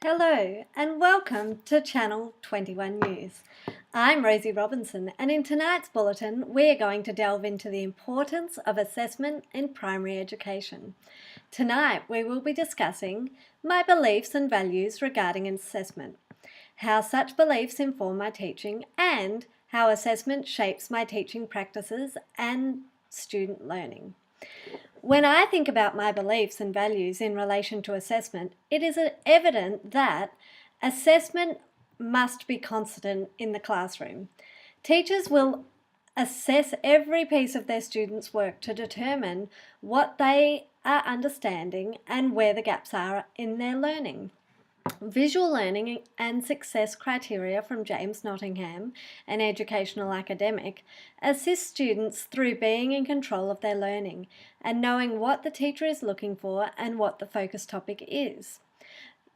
Hello and welcome to Channel 21 News. I'm Rosie Robinson, and in tonight's bulletin we are going to delve into the importance of assessment in primary education. Tonight we will be discussing my beliefs and values regarding assessment, how such beliefs inform my teaching, and how assessment shapes my teaching practices and student learning. When I think about my beliefs and values in relation to assessment, it is evident that assessment must be constant in the classroom. Teachers will assess every piece of their students' work to determine what they are understanding and where the gaps are in their learning. Visual learning and success criteria from James Nottingham, an educational academic, assist students through being in control of their learning and knowing what the teacher is looking for and what the focus topic is.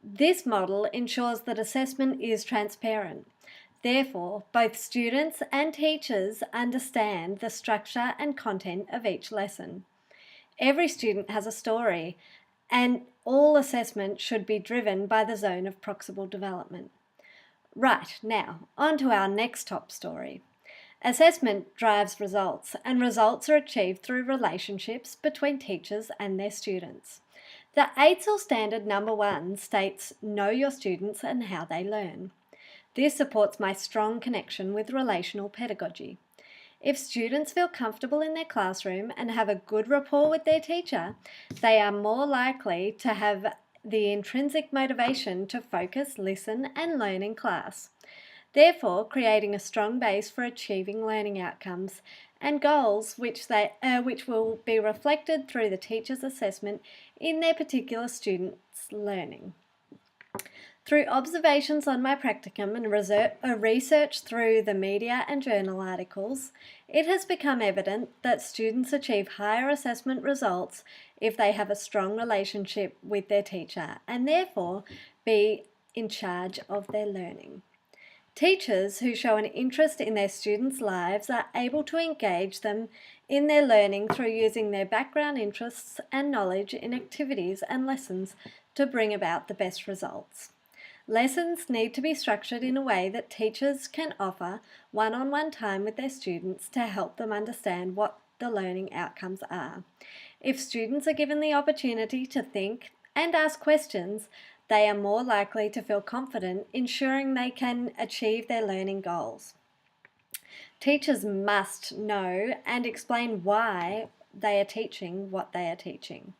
This model ensures that assessment is transparent. Therefore, both students and teachers understand the structure and content of each lesson. Every student has a story, and all assessment should be driven by the zone of proximal development. Right, now, on to our next top story. Assessment drives results, and results are achieved through relationships between teachers and their students. The AITSL Standard Number 1 states, "Know your students and how they learn." This supports my strong connection with relational pedagogy. If students feel comfortable in their classroom and have a good rapport with their teacher, they are more likely to have the intrinsic motivation to focus, listen, and learn in class. Therefore, creating a strong base for achieving learning outcomes and goals which will be reflected through the teacher's assessment in their particular student's learning. Through observations on my practicum and research through the media and journal articles, it has become evident that students achieve higher assessment results if they have a strong relationship with their teacher and therefore be in charge of their learning. Teachers who show an interest in their students' lives are able to engage them in their learning through using their background interests and knowledge in activities and lessons to bring about the best results. Lessons need to be structured in a way that teachers can offer one-on-one time with their students to help them understand what the learning outcomes are. If students are given the opportunity to think and ask questions, they are more likely to feel confident, ensuring they can achieve their learning goals. Teachers must know and explain why they are teaching what they are teaching.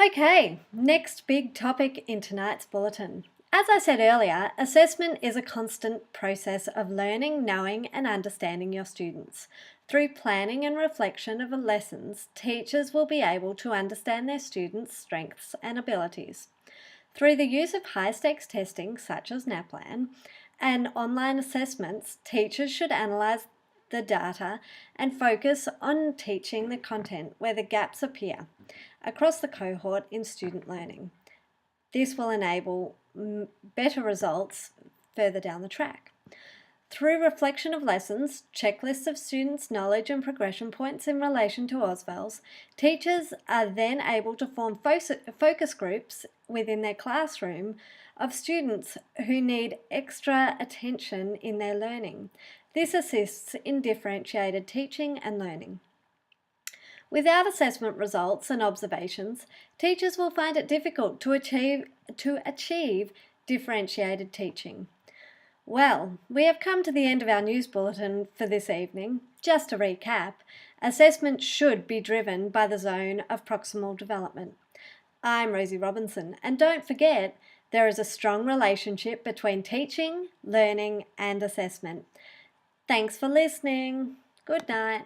Okay, next big topic in tonight's bulletin. As I said earlier, assessment is a constant process of learning, knowing, and understanding your students. Through planning and reflection of lessons, teachers will be able to understand their students' strengths and abilities. Through the use of high-stakes testing, such as NAPLAN, and online assessments, teachers should analyse the data and focus on teaching the content where the gaps appear across the cohort in student learning. This will enable better results further down the track. Through reflection of lessons, checklists of students' knowledge and progression points in relation to AusVals, teachers are then able to form focus groups within their classroom of students who need extra attention in their learning. This assists in differentiated teaching and learning. Without assessment results and observations, teachers will find it difficult to achieve differentiated teaching. Well, we have come to the end of our news bulletin for this evening. Just to recap, assessment should be driven by the zone of proximal development. I'm Rosie Robinson, and don't forget, there is a strong relationship between teaching, learning, and assessment. Thanks for listening. Good night.